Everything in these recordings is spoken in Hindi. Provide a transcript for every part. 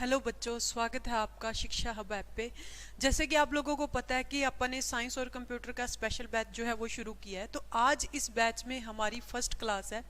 हेलो बच्चों, स्वागत है आपका शिक्षा हब ऐप पे। जैसे कि आप लोगों को पता है कि अपन ने साइंस और कंप्यूटर का स्पेशल बैच जो है वो शुरू किया है। तो आज इस बैच में हमारी फर्स्ट क्लास है।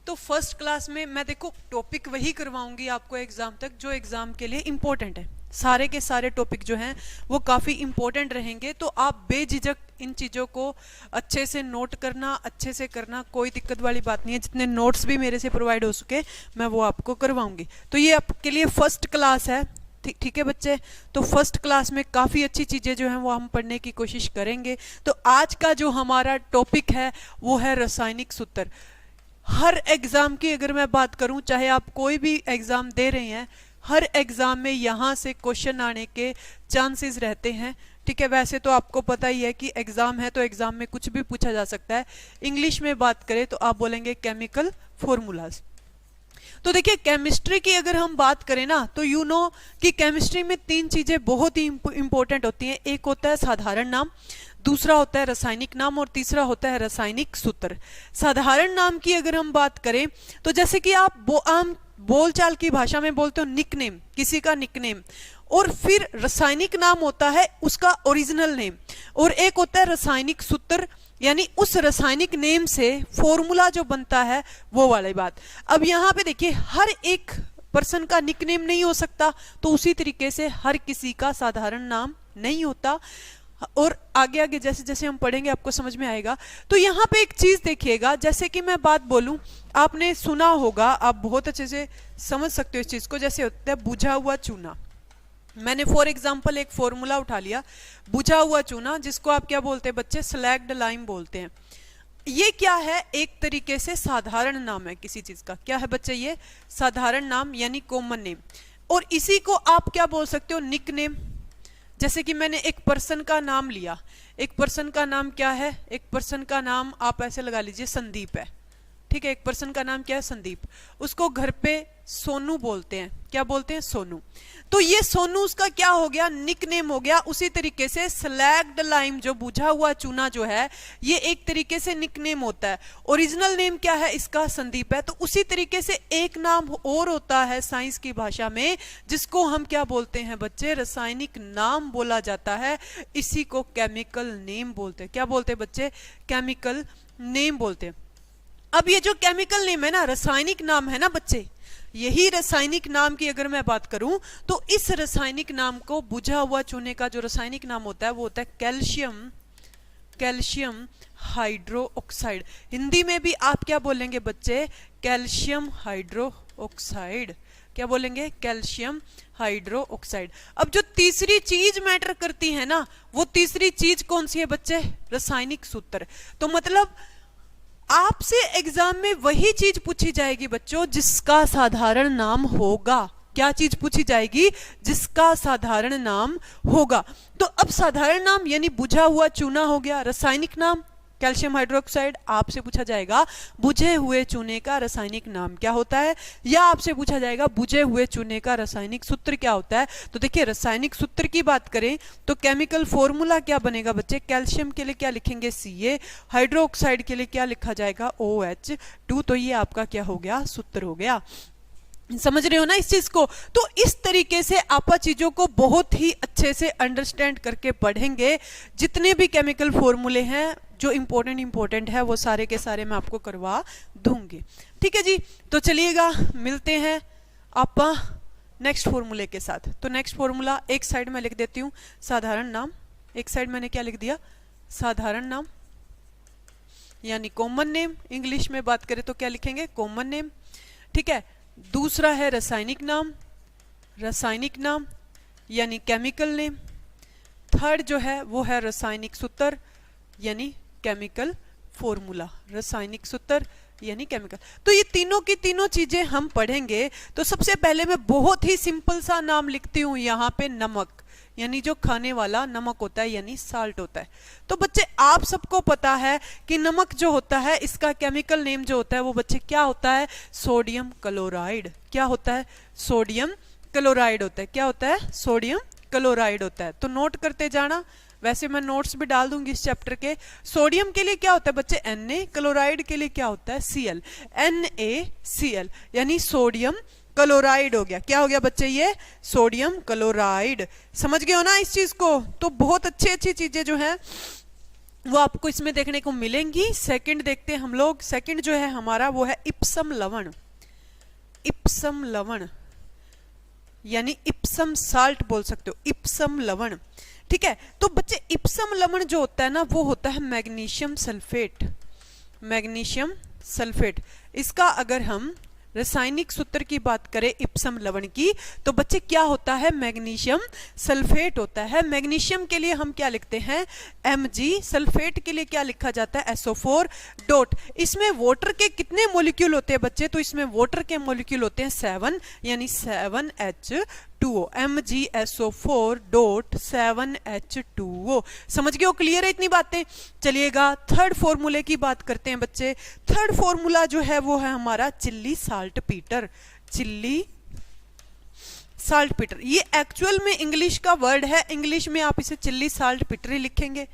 तो फर्स्ट क्लास में मैं देखो टॉपिक वही करवाऊंगी आपको एग्जाम तक जो एग्जाम के लिए इम्पोर्टेंट है। सारे के सारे टॉपिक जो हैं वो काफ़ी इम्पोर्टेंट रहेंगे। तो आप बेझिझक इन चीज़ों को अच्छे से नोट करना, अच्छे से करना, कोई दिक्कत वाली बात नहीं है। जितने नोट्स भी मेरे से प्रोवाइड हो सके मैं वो आपको करवाऊंगी। तो ये आपके लिए फर्स्ट क्लास है, ठीक है बच्चे। तो फर्स्ट क्लास में काफ़ी अच्छी चीज़ें जो हैं वो हम पढ़ने की कोशिश करेंगे। तो आज का जो हमारा टॉपिक है वो है रासायनिक सूत्र। हर एग्ज़ाम की अगर मैं बात करूं, चाहे आप कोई भी एग्ज़ाम दे रहे हैं, हर एग्ज़ाम में यहाँ से क्वेश्चन आने के चांसेस रहते हैं। ठीक है, वैसे तो आपको पता ही है कि एग्ज़ाम है तो एग्ज़ाम में कुछ भी पूछा जा सकता है। इंग्लिश में बात करें तो आप बोलेंगे केमिकल फॉर्मूलाज। तो देखिए केमिस्ट्री की अगर हम बात करें ना तो यू नो कि केमिस्ट्री में तीन चीज़ें बहुत ही इंपॉर्टेंट होती हैं। एक होता है साधारण नाम, दूसरा होता है रासायनिक नाम और तीसरा होता है रासायनिक सूत्र। साधारण नाम की अगर हम बात करें तो जैसे कि आप आम बोलचाल की भाषा में बोलते हो निकनेम, किसी का निकनेम। और फिर रासायनिक नाम होता है उसका ओरिजिनल नेम, और एक होता है रासायनिक सूत्र, यानी उस रासायनिक नेम से फॉर्मूला जो बनता है वो वाली बात। अब यहाँ पे देखिए हर एक पर्सन का निकनेम नहीं हो सकता, तो उसी तरीके से हर किसी का साधारण नाम नहीं होता। और आगे आगे जैसे जैसे हम पढ़ेंगे आपको समझ में आएगा। तो यहाँ पे एक चीज देखिएगा, जैसे कि मैं बात बोलूं, आपने सुना होगा, आप बहुत अच्छे से समझ सकते हो इस चीज को। जैसे होता है बुझा हुआ चूना। मैंने फॉर एग्जांपल एक फॉर्मूला उठा लिया, बुझा हुआ चूना, जिसको आप क्या बोलते हैं बच्चे, स्लैग्ड लाइम बोलते हैं। ये क्या है, एक तरीके से साधारण नाम है किसी चीज का। क्या है बच्चे, ये साधारण नाम यानी कॉमन नेम। और इसी को आप क्या बोल सकते हो, निक नेम। जैसे कि मैंने एक पर्सन का नाम लिया, एक पर्सन का नाम क्या है, एक पर्सन का नाम आप ऐसे लगा लीजिए संदीप है। ठीक है, एक पर्सन का नाम क्या है, संदीप। उसको घर पे सोनू बोलते हैं। क्या बोलते हैं, सोनू। तो ये सोनू उसका क्या हो गया, निकनेम हो गया। उसी तरीके से स्लैग्ड लाइम जो बुझा हुआ चूना जो है ये एक तरीके से निकनेम होता है। ओरिजिनल नेम क्या है इसका, संदीप है। तो उसी तरीके से एक नाम और होता है साइंस की भाषा में, जिसको हम क्या बोलते हैं बच्चे, रासायनिक नाम बोला जाता है। इसी को केमिकल नेम बोलते हैं। क्या बोलते हैं बच्चे, केमिकल नेम बोलते हैं। अब ये जो केमिकल नेम है ना, रासायनिक नाम है ना बच्चे, यही रासायनिक नाम की अगर मैं बात करूं तो इस रासायनिक नाम को, बुझा हुआ चूने का जो रासायनिक नाम होता है वो होता है calcium, calcium hydro oxide. Hindi में भी आप क्या बोलेंगे बच्चे, कैल्शियम हाइड्रो ऑक्साइड। क्या बोलेंगे, कैल्शियम हाइड्रो ऑक्साइड। अब जो तीसरी चीज मैटर करती है ना, वो तीसरी चीज कौन सी है बच्चे, रासायनिक सूत्र। तो मतलब आपसे एग्जाम में वही चीज पूछी जाएगी बच्चों जिसका साधारण नाम होगा। क्या चीज पूछी जाएगी, जिसका साधारण नाम होगा। तो अब साधारण नाम यानी बुझा हुआ चूना हो गया, रासायनिक नाम कैल्शियम हाइड्रोक्साइड। आपसे पूछा जाएगा बुझे हुए चूने का रासायनिक नाम क्या होता है, या आपसे पूछा जाएगा बुझे हुए चूने का रासायनिक सूत्र क्या होता है। तो देखिए रासायनिक सूत्र की बात करें तो केमिकल फॉर्मूला क्या बनेगा बच्चे, कैल्शियम के लिए क्या लिखेंगे, Ca, हाइड्रोक्साइड के लिए क्या लिखा जाएगा, OH2। तो ये आपका क्या हो गया, सूत्र हो गया। समझ रहे हो ना इस चीज को। तो इस तरीके से आप चीजों को बहुत ही अच्छे से अंडरस्टैंड करके पढ़ेंगे। जितने भी केमिकल फॉर्मूले हैं जो इंपॉर्टेंट है वो सारे के सारे मैं आपको करवा दूंगी। ठीक है जी, तो चलिएगा मिलते हैं आप नेक्स्ट फॉर्मूले के साथ। तो नेक्स्ट फॉर्मूला एक साइड में लिख देती हूँ, साधारण नाम। एक साइड मैंने क्या लिख दिया, साधारण नाम यानी कॉमन नेम। इंग्लिश में बात करें तो क्या लिखेंगे, कॉमन नेम। ठीक है, दूसरा है रासायनिक नाम, रासायनिक नाम यानी केमिकल नेम। थर्ड जो है वो है रासायनिक सूत्र यानी केमिकल फॉर्मूला, रासायनिक सूत्र यानी केमिकल। तो ये तीनों की तीनों चीजें हम पढ़ेंगे। तो सबसे पहले मैं बहुत ही सिंपल सा नाम लिखती हूं यहाँ पे, नमक, यानी जो खाने वाला नमक होता है यानी साल्ट होता है। तो बच्चे आप सबको पता है कि नमक जो होता है इसका केमिकल नेम जो होता है वो बच्चे क्या होता है, सोडियम क्लोराइड। क्या होता है, सोडियम क्लोराइड होता है। क्या होता है, सोडियम क्लोराइड होता है। तो नोट करते जाना, वैसे मैं नोट्स भी डाल दूंगी इस चैप्टर के। सोडियम के लिए क्या होता है बच्चे, Na, क्लोराइड के लिए क्या होता है, Cl, NaCl यानी सोडियम क्लोराइड हो गया। क्या हो गया बच्चे? ये सोडियम क्लोराइड। समझ गए हो ना इस चीज को? तो बहुत अच्छी चीजें जो है वो आपको इसमें देखने को मिलेंगी। सेकंड देखते हैं हम लोग। सेकंड जो है हमारा वो है इप्सम लवण। इप्सम लवण यानी इप्सम साल्ट बोल सकते हो, इप्सम लवण। ठीक है, तो बच्चे इप्सम लवण जो होता है ना वो होता है मैग्नीशियम सल्फेट। मैग्नीशियम सल्फेट, इसका अगर हम रासायनिक सूत्र की बात करें इप्सम लवण की, तो बच्चे क्या होता है? मैग्नीशियम सल्फेट होता है। मैग्नीशियम के लिए हम क्या लिखते हैं? Mg। सल्फेट के लिए क्या लिखा जाता है? SO4 dot. इसमें वाटर के कितने मॉलिक्यूल होते हैं बच्चे? तो इसमें वाटर के मॉलिक्यूल होते हैं 7, यानी 7H2O। MgSO4 dot 7H2O। समझ गए हो? क्लियर है इतनी बातें? चलिएगा थर्ड फॉर्मूले की बात करते हैं बच्चे। थर्ड फॉर्मूला जो है वो है हमारा chilli salt Peter. Chilli salt Peter, ये एक्चुअल में इंग्लिश का वर्ड है। इंग्लिश में आप इसे चिल्ली साल्ट पीटर ही लिखेंगे,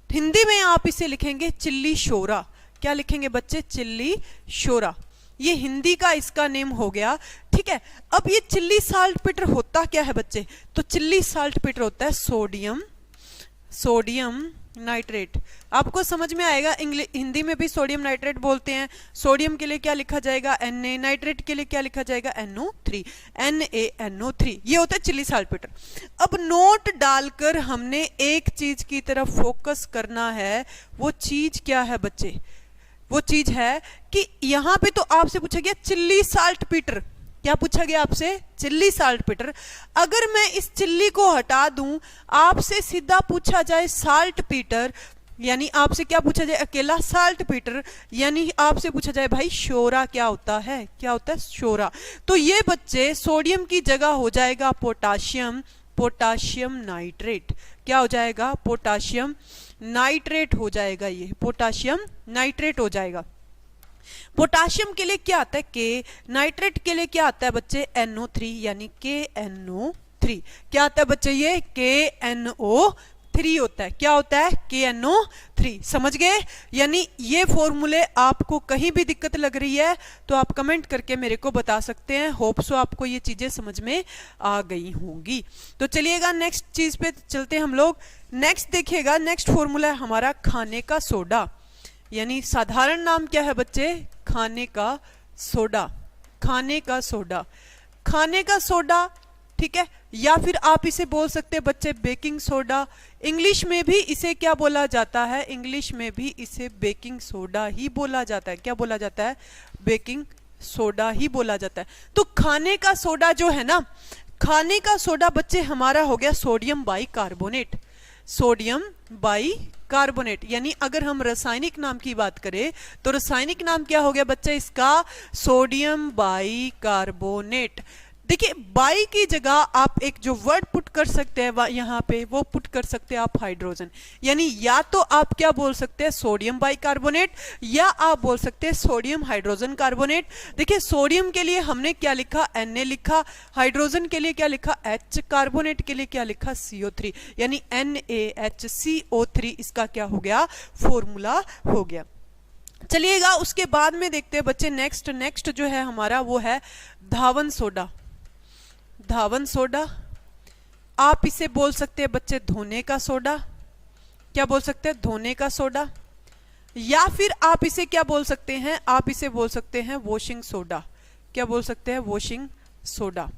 हिंदी में आप इसे लिखेंगे चिल्ली शोरा। क्या लिखेंगे बच्चे? चिल्ली शोरा। ये हिंदी का इसका नेम हो गया। ठीक है, अब ये चिल्ली साल्ट पीटर होता क्या है बच्चे? तो चिल्ली साल्ट पीटर होता है सोडियम नाइट्रेट। आपको समझ में आएगा, हिंदी में भी सोडियम नाइट्रेट बोलते हैं। सोडियम के लिए क्या लिखा जाएगा? Na। नाइट्रेट के लिए क्या लिखा जाएगा? NO3। NaNO3। ये होता है चिल्ली साल्ट पीटर। अब नोट डालकर हमने एक चीज की तरफ फोकस करना है। वो चीज क्या है बच्चे? वो चीज है कि यहां पे तो आपसे पूछा गया चिल्ली साल्ट पीटर। क्या पूछा गया आपसे? Chilli salt Peter. अगर मैं इस चिल्ली को हटा दूं, आपसे सीधा पूछा जाए साल्ट पीटर, यानी आपसे क्या पूछा जाए? अकेला साल्ट पीटर, यानी आपसे पूछा जाए भाई शोरा क्या होता है? क्या होता है? शोरा। तो ये बच्चे सोडियम की जगह हो जाएगा पोटाशियम, पोटाशियम नाइट्रेट। क्या हो जाएगा? पोटाशियम नाइट्रेट हो जाएगा। ये पोटाशियम नाइट्रेट हो जाएगा। पोटाशियम के लिए क्या आता है? के। नाइट्रेट के लिए क्या आता है बच्चे? NO3, यानी KNO3। क्या आता है बच्चे? ये KNO3 होता है। क्या होता है? KNO3। समझ गए? यानी ये फॉर्मूले आपको कहीं भी दिक्कत लग रही है तो आप कमेंट करके मेरे को बता सकते हैं। होप सो आपको ये चीजें समझ में आ गई होंगी। तो चलिएगा नेक्स्ट चीज पे चलते हैं हम लोग। नेक्स्ट देखिएगा, नेक्स्ट फॉर्मूला है हमारा खाने का सोडा। यानी साधारण नाम क्या है बच्चे? खाने का सोडा। खाने का सोडा, खाने का सोडा। ठीक है, या फिर आप इसे बोल सकते हैं बच्चे बेकिंग सोडा। इंग्लिश में भी इसे क्या बोला जाता है? इंग्लिश में भी इसे बेकिंग सोडा ही बोला जाता है। क्या बोला जाता है? बेकिंग सोडा ही बोला जाता है। तो खाने का सोडा जो है ना, खाने का सोडा बच्चे हमारा हो गया सोडियम बाइकार्बोनेट। सोडियम बाइकार्बोनेट, यानी अगर हम रासायनिक नाम की बात करें तो रासायनिक नाम क्या हो गया बच्चे इसका? Sodium bicarbonate. देखिए, बाई की जगह आप एक जो वर्ड पुट कर सकते हैं यहाँ पे, वो पुट कर सकते हैं आप हाइड्रोजन। यानी या तो आप क्या बोल सकते हैं? सोडियम बाइकार्बोनेट, या आप बोल सकते हैं सोडियम हाइड्रोजन कार्बोनेट। देखिए, सोडियम के लिए हमने क्या लिखा? Na लिखा। हाइड्रोजन के लिए क्या लिखा? H। कार्बोनेट के लिए क्या लिखा? CO3। यानी NaHCO3 इसका क्या हो गया? फॉर्मूला हो गया। चलिएगा उसके बाद में देखते हैं बच्चे नेक्स्ट जो है हमारा वो है धावन सोडा। धावन सोडा, आप इसे बोल सकते हैं बच्चे धोने का सोडा। क्या बोल सकते हैं? धोने का सोडा। या फिर आप इसे क्या बोल सकते हैं? आप इसे बोल सकते हैं वॉशिंग सोडा। क्या बोल सकते हैं? Washing soda.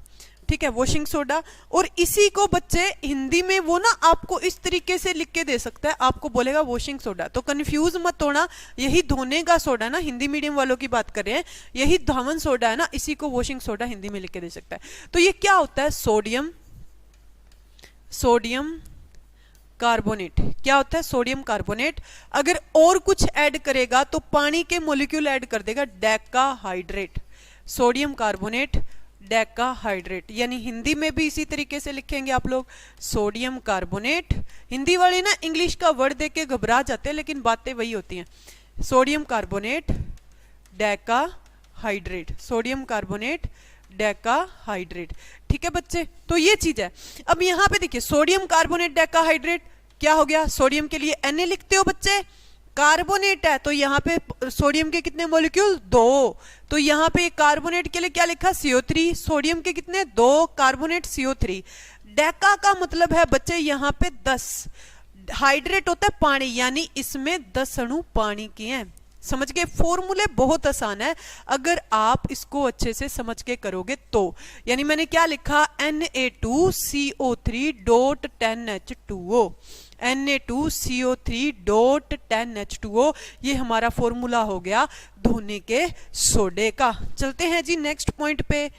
ठीक है, वॉशिंग सोडा। और इसी को बच्चे हिंदी में वो ना आपको इस तरीके से लिख के दे सकता है, आपको बोलेगा वॉशिंग सोडा। तो कंफ्यूज मत होना, यही धोने का सोडा ना, हिंदी मीडियम वालों की बात कर रहे हैं, यही धावन सोडा है ना, इसी को वॉशिंग सोडा हिंदी में लिख के दे सकता है। तो ये क्या होता है? Sodium carbonate. क्या होता है? Sodium carbonate. अगर और कुछ ऐड करेगा तो पानी के मॉलिक्यूल ऐड कर देगा, डेकाहाइड्रेट। सोडियम कार्बोनेट डेकाहाइड्रेट, यानी हिंदी में भी इसी तरीके से लिखेंगे आप लोग, सोडियम कार्बोनेट। हिंदी वाले ना इंग्लिश का वर्ड देख के घबरा जाते हैं, लेकिन बातें वही होती हैं। Sodium carbonate decahydrate, sodium carbonate decahydrate. ठीक है बच्चे, तो ये चीज है। अब यहां पे देखिए सोडियम कार्बोनेट डेकाहाइड्रेट क्या हो गया? सोडियम के लिए Na लिखते हो बच्चे, कार्बोनेट है तो यहाँ पे सोडियम के कितने मॉलिक्यूल? 2। तो यहाँ पे कार्बोनेट के लिए क्या लिखा? CO3। सोडियम के कितने? 2, कार्बोनेट CO3। डेका का मतलब है बच्चे यहाँ पे 10। हाइड्रेट होता है पानी, यानी इसमें 10 अणु पानी के हैं। समझ गए? फॉर्मूले बहुत आसान है अगर आप इसको अच्छे से समझ के करोगे तो। यानी मैंने क्या लिखा? Na2CO3.10H2O। Na2CO3.10H2O, ये हमारा फॉर्मूला हो गया धोने के सोडे का। चलते हैं जी नेक्स्ट पॉइंट पे।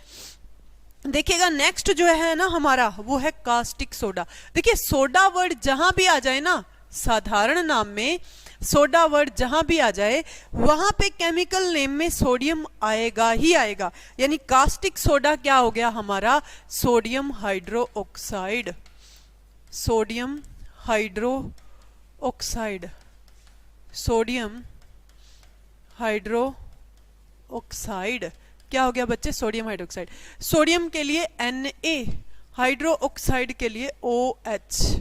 देखिएगा नेक्स्ट जो है ना हमारा, वो है कास्टिक सोडा। देखिए सोडा वर्ड जहां भी आ जाए ना, साधारण नाम में सोडा वर्ड जहां भी आ जाए, वहां पे केमिकल नेम में सोडियम आएगा ही आएगा। यानी कास्टिक सोडा क्या हो गया हमारा? Sodium hydro oxide. Sodium hydro oxide, sodium hydro oxide क्या हो गया बच्चे? Sodium hydroxide. सोडियम के लिए Na, हाइड्रो ऑक्साइड के लिए OH।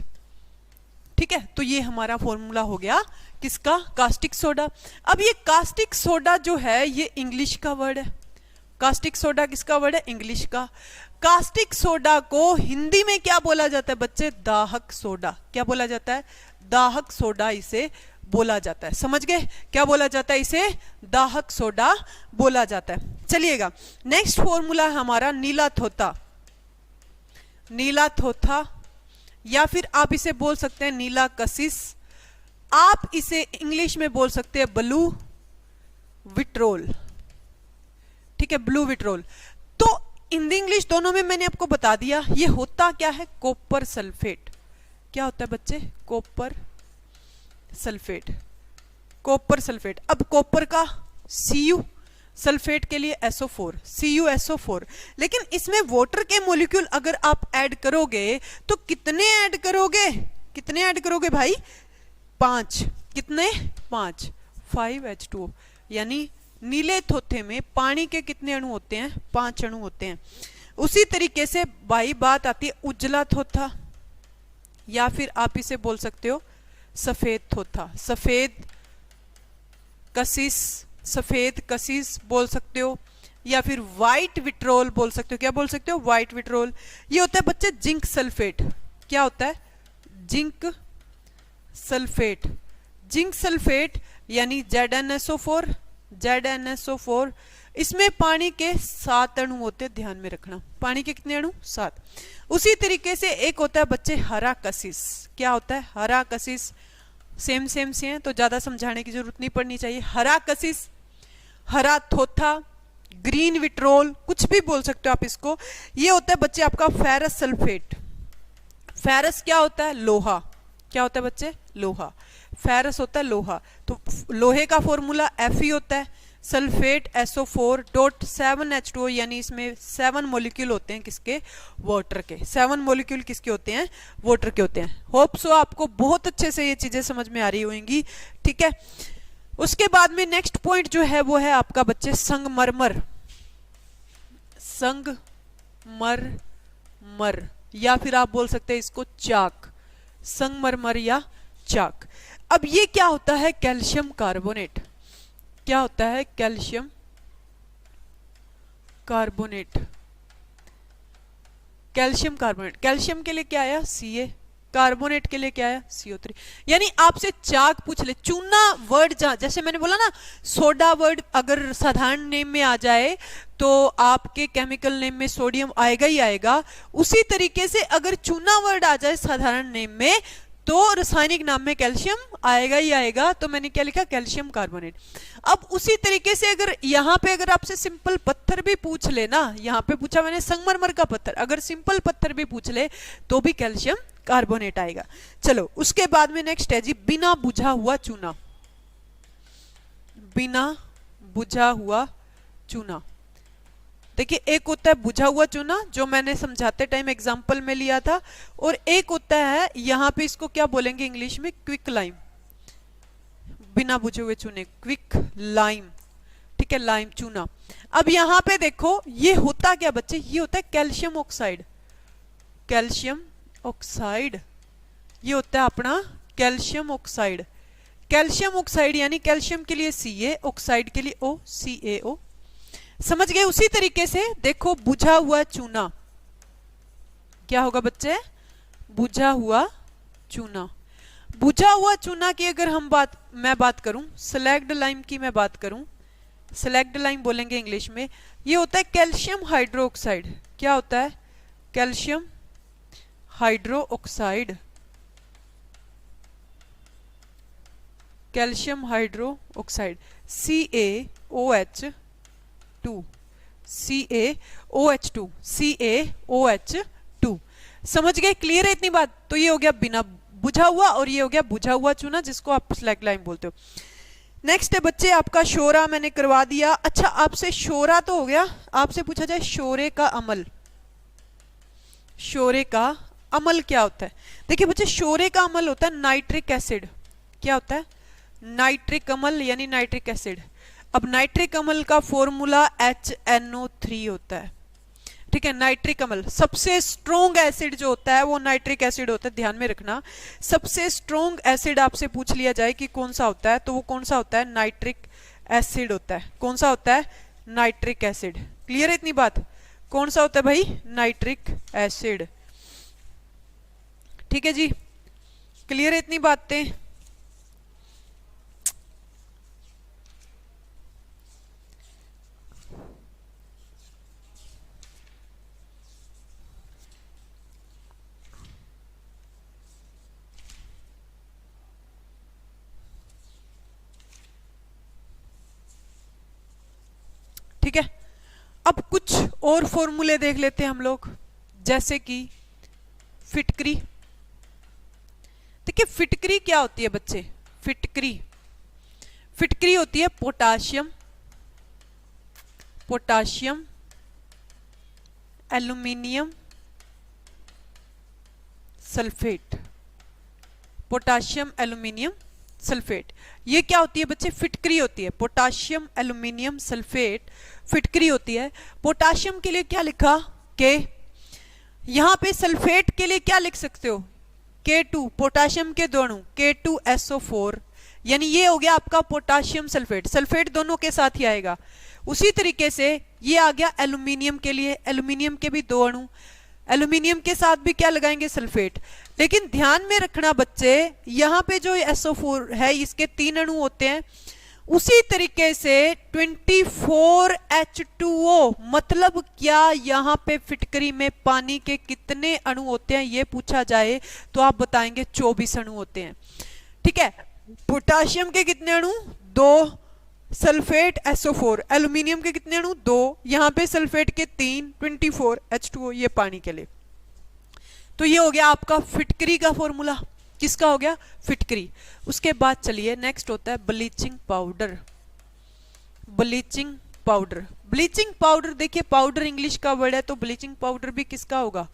ठीक है, तो ये हमारा फॉर्मूला हो गया किसका? Caustic soda. अब ये कास्टिक सोडा जो है ये इंग्लिश का वर्ड है। कास्टिक सोडा किसका वर्ड है? इंग्लिश का। कास्टिक सोडा को हिंदी में क्या बोला जाता है बच्चे? दाहक सोडा। क्या बोला जाता है? दाहक सोडा इसे बोला जाता है। समझ गए? क्या बोला जाता है इसे? दाहक सोडा बोला जाता है। चलिएगा नेक्स्ट फॉर्मूला है हमारा नीला थोथा। नीला थोथा या फिर आप इसे बोल सकते हैं नीला कसिस। आप इसे इंग्लिश में बोल सकते हैं ब्लू विट्रोल। ठीक है, ब्लू विट्रोल। तो हिंदी इंग्लिश दोनों में मैंने आपको बता दिया। ये होता क्या है? Copper sulphate. क्या होता है बच्चे? Copper sulphate. Copper sulphate. अब कॉपर का Cu, सल्फेट के लिए SO4, CuSO4। लेकिन इसमें वाटर के मॉलिक्यूल अगर आप ऐड करोगे तो कितने ऐड करोगे? कितने ऐड करोगे भाई? 5। कितने? 5, 5H2O। यानी नीले थोथे में पानी के कितने अणु होते हैं? 5 अणु होते हैं। उसी तरीके से भाई बात आती है उजला थोथा, या फिर आप इसे बोल सकते हो सफेद थोथा। सफेद कसिस, सफेद कसिस बोल सकते हो, या फिर व्हाइट विट्रोल बोल सकते हो। क्या बोल सकते हो? White vitriol. ये होता है बच्चे जिंक सल्फेट। क्या होता है? Zinc sulphate. जिंक सल्फेट यानी ZnSO4। ZnSO4 इसमें पानी के 7 अणु होते, ध्यान में रखना। पानी के कितने अणु? 7। उसी तरीके से एक होता है बच्चे हरा कसिस। क्या होता है? हरा कसिस। सेम सेम से हैं तो ज्यादा समझाने की जरूरत नहीं पड़नी चाहिए। हरा कसिस, हरा थोथा, ग्रीन विट्रोल, कुछ भी बोल सकते हो आप इसको। ये होता है बच्चे आपका फेरस सल्फेट। फेरस क्या होता है? लोहा। क्या होता है बच्चे? लोहा। फेरस होता है लोहा। तो लोहे का फॉर्मूला Fe होता है। सल्फेट SO4.7H2O, यानी इसमें 7 मॉलिक्यूल होते हैं किसके? वाटर के। 7 मॉलिक्यूल किसके होते हैं? वाटर के होते हैं। होप सो आपको बहुत अच्छे से ये चीजें समझ में आ रही होंगी। ठीक है, उसके बाद में नेक्स्ट पॉइंट जो है वो है आपका बच्चे संगमरमर। संगमरमर या फिर आप बोल सकते हैं इसको चाक। संगमरमर या चाक। अब ये क्या होता है? Calcium carbonate. क्या होता है? Calcium carbonate. Calcium carbonate. Calcium के लिए क्या आया? Ca। कार्बोनेट के लिए क्या आया? CO3। यानी आपसे चाक पूछ ले, चूना वर्ड जैसे मैंने बोला ना, सोडा वर्ड अगर साधारण नेम में आ जाए तो आपके केमिकल नेम में सोडियम आएगा ही आएगा। उसी तरीके से अगर चूना वर्ड आ जाए साधारण नेम में तो रासायनिक नाम में कैल्शियम आएगा ही आएगा। तो मैंने क्या लिखा? Calcium carbonate. अब उसी तरीके से अगर यहाँ पे अगर आपसे सिंपल पत्थर भी पूछ ले ना, यहाँ पे पूछा मैंने संगमरमर का पत्थर, अगर सिंपल पत्थर भी पूछ ले तो भी कैल्शियम कार्बोनेट आएगा। चलो उसके बाद में नेक्स्ट है जी बिना बुझा हुआ चूना। बिना बुझा हुआ चूना। देखिए एक होता है बुझा हुआ चूना जो मैंने समझाते टाइम एग्जांपल में लिया था, और एक होता है यहाँ पे इसको क्या बोलेंगे इंग्लिश में? Quick lime. बिना बुझे हुए चूने क्विक लाइम। ठीक है, लाइम चूना। अब यहाँ पे देखो ये होता क्या बच्चे? ये होता है कैल्शियम ऑक्साइड। कैल्शियम ऑक्साइड ये होता है अपना कैल्शियम ऑक्साइड। कैल्शियम ऑक्साइड यानी कैल्शियम के लिए Ca, ऑक्साइड के लिए O, CaO। समझ गए? उसी तरीके से देखो बुझा हुआ चूना क्या होगा बच्चे? बुझा हुआ चूना। बुझा हुआ चूना की अगर मैं बात करूं, स्लैग्ड लाइम की मैं बात करूं, स्लैग्ड लाइम बोलेंगे इंग्लिश में, ये होता है कैल्शियम हाइड्रोक्साइड। क्या होता है? Calcium hydroxide. Calcium hydroxide CaOH2, CaOH2, CaOH2। समझ गए? क्लियर है इतनी बात? तो ये हो गया बिना बुझा हुआ और ये हो गया बुझा हुआ चूना, जिसको आप स्लैग लाइम बोलते हो। नेक्स्ट है बच्चे आपका शोरा, मैंने करवा दिया। अच्छा, आपसे शोरा तो हो गया, आपसे पूछा जाए शोरे का अमल। शोरे का अमल क्या होता है? देखिए बच्चे, शोरे का अमल होता है नाइट्रिक एसिड। क्या होता है? नाइट्रिक अमल यानी नाइट्रिक एसिड। अब नाइट्रिक अमल का फॉर्मूला HNO3 होता है। ठीक है, नाइट्रिक अम्ल सबसे स्ट्रॉन्ग एसिड जो होता है वो नाइट्रिक एसिड होता है, ध्यान में रखना। सबसे स्ट्रॉन्ग एसिड आपसे पूछ लिया जाए कि कौन सा होता है, तो वो कौन सा होता है? नाइट्रिक एसिड होता है। कौन सा होता है? Nitric acid. क्लियर है इतनी बात? कौन सा होता है भाई? Nitric acid. ठीक है जी, क्लियर है इतनी बातें? ठीक है, अब कुछ और फॉर्मूले देख लेते हैं हम लोग, जैसे कि फिटकरी। देखिए फिटकरी क्या होती है बच्चे? फिटकरी होती है potassium, aluminium sulphate. Potassium aluminium sulphate, ये क्या होती है बच्चे? फिटकरी होती है। पोटाशियम एल्यूमिनियम सल्फेट फिटकरी होती है। पोटाशियम के लिए क्या लिखा? के। यहां पे सल्फेट के लिए क्या लिख सकते हो? K2, पोटाशियम के दो अणु K2SO4, यानी ये हो गया आपका पोटाशियम सल्फेट। सल्फेट दोनों के साथ ही आएगा। उसी तरीके से ये आ गया एल्यूमिनियम के लिए, एल्यूमिनियम के भी दो अणु, एल्यूमिनियम के साथ भी क्या लगाएंगे? सल्फेट। लेकिन ध्यान में रखना बच्चे, यहां पे जो SO4 है इसके 3 अणु होते हैं। उसी तरीके से 24H2O, मतलब क्या यहां पे फिटकरी में पानी के कितने अणु होते हैं ये पूछा जाए तो आप बताएंगे 24 अणु होते हैं। ठीक है, पोटाशियम के कितने अणु? 2, सल्फेट SO4, एल्यूमिनियम के कितने अणु? 2, यहां पे सल्फेट के 3, 24H2O, ये पानी के लिए। तो ये हो गया आपका फिटकरी का फॉर्मूला। किसका हो गया? फिटकरी। उसके बाद चलिए नेक्स्ट होता है bleaching powder. Bleaching powder, bleaching powder देखिए पाउडर इंग्लिश का वर्ड है, तो ब्लीचिंग पाउडर भी किसका होगा?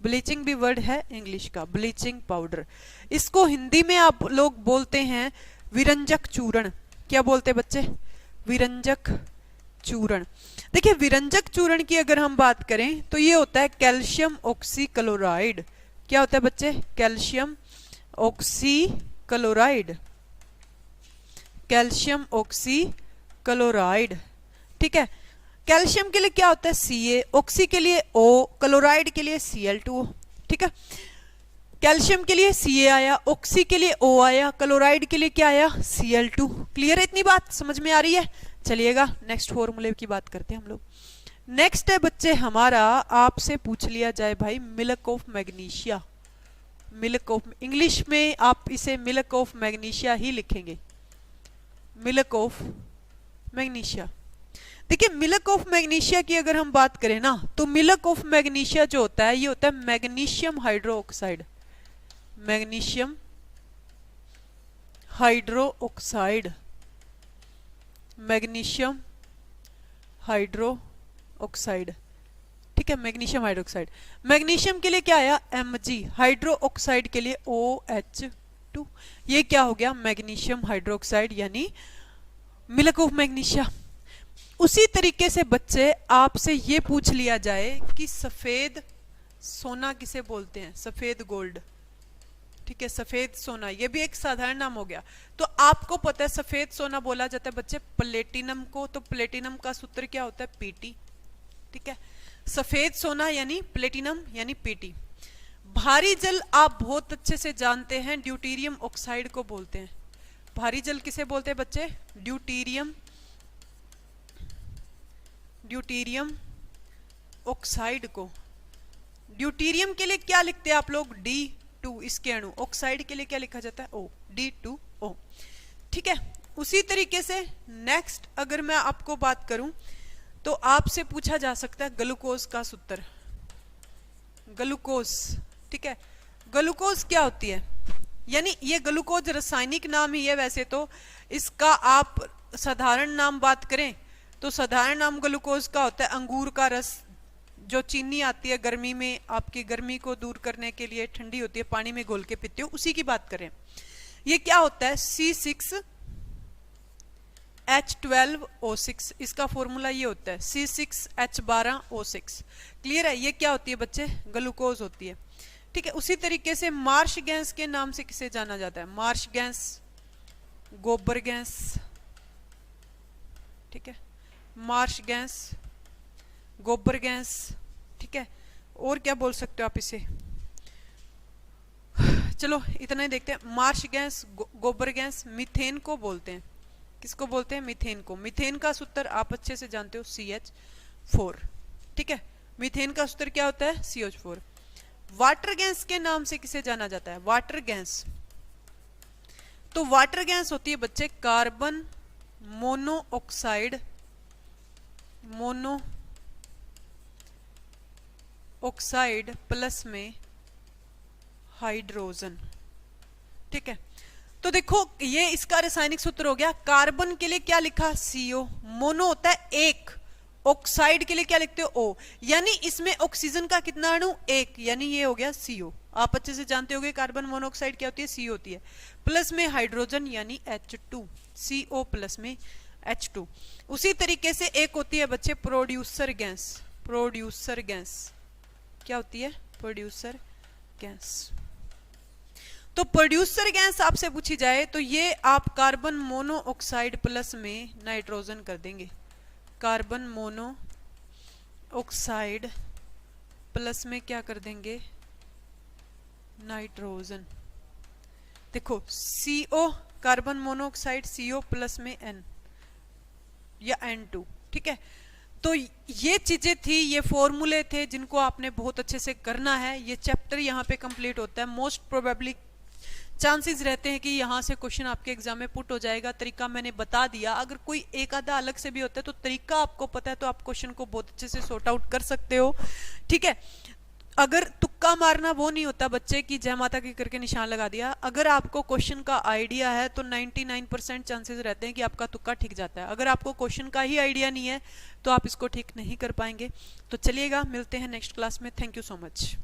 ब्लीचिंग भी वर्ड है इंग्लिश का। ब्लीचिंग पाउडर, इसको हिंदी में आप लोग बोलते हैं विरंजक चूर्ण। क्या बोलते हैं बच्चे? विरंजक चूर्ण। देखिए विरंजक चूर्ण की अगर हम बात करें तो ये होता है कैल्शियम ऑक्सीक्लोराइड। क्या होता है बच्चे? Calcium oxychloride, calcium oxychloride. ठीक है, कैल्शियम के लिए क्या होता है? Ca, ऑक्सी के लिए O, क्लोराइड के लिए Cl2O। ठीक है, कैल्शियम के लिए Ca आया, ऑक्सी के लिए O आया, क्लोराइड के लिए क्या आया? Cl2। क्लियर है इतनी बात? समझ में आ रही है? चलिएगा नेक्स्ट फॉर्मूले की बात करते हैं हम लोग। नेक्स्ट है बच्चे हमारा, आपसे पूछ लिया जाए भाई milk of magnesia. Milk of, English में आप इसे मिल्क ऑफ मैग्नीशिया ही लिखेंगे, मिल्क ऑफ मैग्नीशिया। देखिए मिल्क ऑफ मैग्नीशिया की अगर हम बात करें ना, तो मिल्क ऑफ मैग्नीशिया जो होता है ये होता है magnesium hydroxide. Magnesium hydroxide, magnesium hydroxide. ठीक है, मैग्नीशियम हाइड्रोक्साइड। मैग्नीशियम के लिए क्या आया? Mg, हाइड्रोक्साइड के लिए OH2। ये क्या हो गया? मैग्नीशियम हाइड्रोक्साइड यानी मिल्क ऑफ मैग्नीशिया। उसी तरीके से बच्चे आपसे ये पूछ लिया जाए कि सफेद सोना किसे बोलते हैं? सफेद गोल्ड ठीक है, सफेद सोना, ये भी एक साधारण नाम हो गया। तो आपको पता है सफेद सोना बोला जाता है बच्चे प्लेटिनम को, तो प्लेटिनम का सूत्र क्या होता है, पीटी। ठीक है, सफेद सोना यानी प्लेटिनम यानी पीटी। भारी जल आप बहुत अच्छे से जानते हैं, ड्यूटीरियम ऑक्साइड को बोलते हैं। भारी जल किसे बोलते हैं बच्चे, ड्यूटीरियम ऑक्साइड को। ड्यूटीरियम के लिए क्या लिखते हैं आप लोग, D2 इसके अणु, ऑक्साइड के लिए क्या लिखा जाता है, O, D2O। ठीक है, उसी तरीके से नेक्स्ट अगर मैं आपको बात करूं तो आपसे पूछा जा सकता है ग्लूकोज का सूत्र, ग्लूकोज। ठीक है, ग्लूकोज क्या होती है, यानी ये ग्लूकोज रासायनिक नाम ही है, वैसे तो इसका आप साधारण नाम बात करें तो साधारण नाम ग्लूकोज का होता है अंगूर का रस, जो चीनी आती है गर्मी में, आपकी गर्मी को दूर करने के लिए ठंडी होती है, पानी में घोल के पीते हो, उसी की बात करें। ये क्या होता है, C6H12O6, इसका फॉर्मूला ये होता है C6H12O6। क्लियर है, ये क्या होती है बच्चे, ग्लूकोज होती है। ठीक है, उसी तरीके से मार्श गैस के नाम से किसे जाना जाता है, मार्श गैस, गोबर गैस। ठीक है, मार्श गैस, गोबर गैस। ठीक है, और क्या बोल सकते हो आप इसे, चलो इतना ही देखते हैं। मार्श गैस, गोबर गैस, मीथेन को बोलते हैं, किसको बोलते हैं, मीथेन को। मीथेन का सूत्र आप अच्छे से जानते हो, CH4। ठीक है, मीथेन का सूत्र क्या होता है, CH4। वाटर गैस के नाम से किसे जाना जाता है, वाटर गैस। तो वाटर गैस होती है बच्चे कार्बन मोनोऑक्साइड, मोनोऑक्साइड प्लस में हाइड्रोजन। ठीक है, तो देखो ये इसका रासायनिक सूत्र हो गया। कार्बन के लिए क्या लिखा, CO, मोनो होता है एक, ऑक्साइड के लिए क्या लिखते हो, O, यानी इसमें ऑक्सीजन का कितना अणु, एक, यानी ये हो गया CO। आप अच्छे से जानते होंगे कार्बन मोनोऑक्साइड क्या होती है, C होती है, प्लस में हाइड्रोजन यानी H2, CO प्लस में H2। उसी तरीके से एक होती है बच्चे प्रोड्यूसर गैस, प्रोड्यूसर गैस क्या होती है, प्रोड्यूसर गैस। तो प्रोड्यूसर गैस आपसे पूछी जाए तो ये आप कार्बन मोनोऑक्साइड प्लस में नाइट्रोजन कर देंगे, कार्बन मोनोऑक्साइड प्लस में क्या कर देंगे, नाइट्रोजन। देखो CO carbon monoxide, CO plus में N या N2। ठीक है, तो ये चीजें थी, ये फॉर्मूले थे जिनको आपने बहुत अच्छे से करना है। ये चैप्टर यहाँ पे कंप्लीट होता है। मोस्ट प्रोबेबली चांसेस रहते हैं कि यहाँ से क्वेश्चन आपके एग्जाम में पुट हो जाएगा। तरीका मैंने बता दिया, अगर कोई एक आधा अलग से भी होता है तो तरीका आपको पता है तो आप क्वेश्चन को बहुत अच्छे से सॉर्ट आउट कर सकते हो। ठीक है, अगर तुक्का मारना वो नहीं होता बच्चे की जय माता की करके निशान लगा दिया। अगर आपको क्वेश्चन का आइडिया है तो 99% चांसेस रहते हैं कि आपका तुक्का ठीक जाता है। अगर आपको क्वेश्चन का ही आइडिया नहीं है तो आप इसको ठीक नहीं कर पाएंगे। तो चलिएगा, मिलते हैं नेक्स्ट क्लास में। Thank you so much.